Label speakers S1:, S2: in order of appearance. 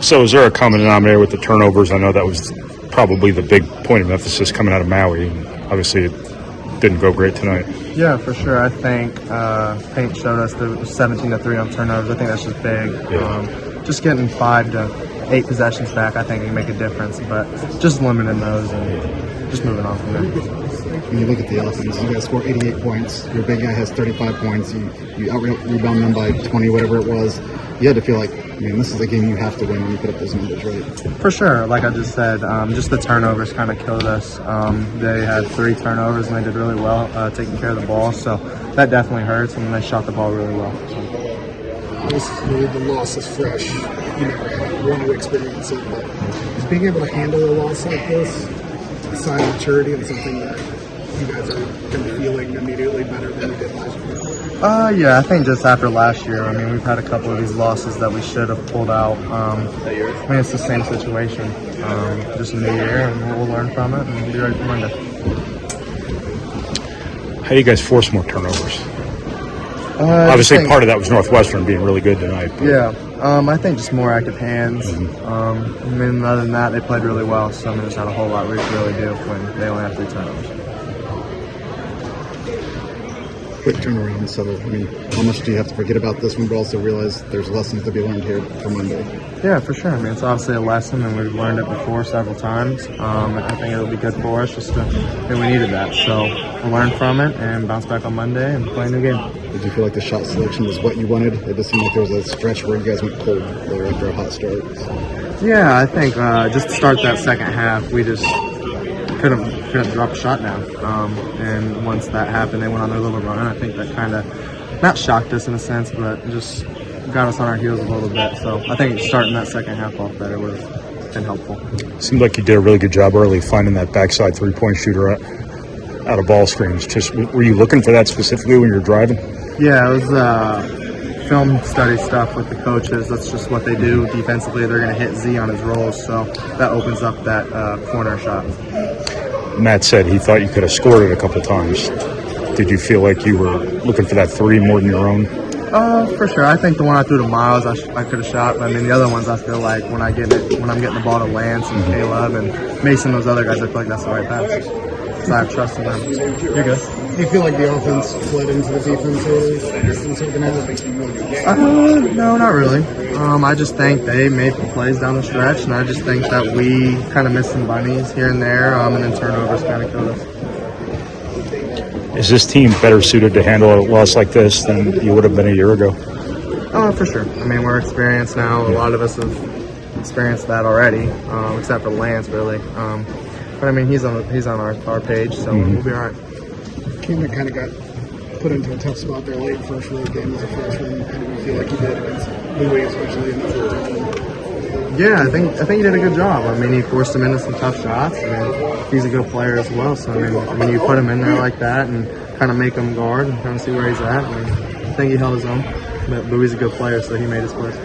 S1: So is there a common denominator with the turnovers? I know that was probably the big point of emphasis coming out of Maui. Obviously, it didn't go great tonight.
S2: Yeah, for sure. I think Paint showed us that it was 17-3 on turnovers. I think that's just big.
S1: Yeah.
S2: Just getting 5 to 8 possessions back, I think, can make a difference. But just limiting those and just moving on from there.
S3: When you look at the offense, you guys score 88 points. Your big guy has 35 points. You out-rebound them by 20, whatever it was. You had to feel like, this is a game you have to win when you put up those numbers, right?
S2: For sure. Like I just said, just the turnovers kind of killed us. They had 3 turnovers, and they did really well taking care of the ball. So that definitely hurts, and they shot the ball really well.
S3: Obviously, the loss is fresh. You never want to experience it, but just being able to handle a loss like this, a sign of maturity and something that you guys are going to be feeling immediately better than you did last year.
S2: Yeah, I think just after last year, we've had a couple of these losses that we should have pulled out. It's the same situation. Just a new year, and we'll learn from it and be ready for Monday.
S1: How do you guys force more turnovers? Obviously, part of that was Northwestern being really good tonight. But.
S2: Yeah, I think just more active hands. Other than that, they played really well. So there's not a whole lot we can really do when they only have 3 turnovers.
S3: Quick turnaround. So, how much do you have to forget about this one, but also realize there's lessons to be learned here for Monday?
S2: Yeah, for sure. It's obviously a lesson, and we've learned it before several times. I think it'll be good for us. We needed that. So we'll learn from it and bounce back on Monday and play a new game.
S3: Did you feel like the shot selection was what you wanted? It just seemed like there was a stretch where you guys went cold there after a hot start.
S2: Yeah, I think just to start that second half, we just couldn't drop a shot down. And once that happened, they went on their little run. And I think that kind of not shocked us in a sense, but just got us on our heels a little bit. So I think starting that second half off better would have been helpful.
S1: Seemed like you did a really good job early finding that backside three-point shooter out of ball screens. Just were you looking for that specifically when you were driving?
S2: Yeah, it was film study stuff with the coaches. That's just what they do defensively. They're going to hit Z on his rolls, so that opens up that corner shot.
S1: Matt said he thought you could have scored it a couple times. Did you feel like you were looking for that 3 more than your own?
S2: For sure. I think the one I threw to Miles, I could have shot. But the other ones, I feel like when I'm getting the ball to Lance and Caleb and Mason, those other guys, I feel like that's the right pass. So I have trust in them. You're good.
S3: Do you feel like the offense fled into the defense early?
S2: No, not really. I just think they made the plays down the stretch, and I just think that we kind of missed some bunnies here and there, and then turnovers kind of killed us.
S1: Is this team better suited to handle a loss like this than you would have been a year ago?
S2: For sure. We're experienced now. A lot of us have experienced that already, except for Lance, really. But he's on our page, so we'll be all right.
S3: Team that kind of got put into a tough spot there late first road game as a freshman. How do you feel like you did against Bowie, especially in the third time?
S2: Yeah, I think he did a good job. He forced him into some tough shots. He's a good player as well. So when you put him in there like that and kind of make him guard and kind of see where he's at, I think he held his own. But Bowie's a good player, so he made his plays.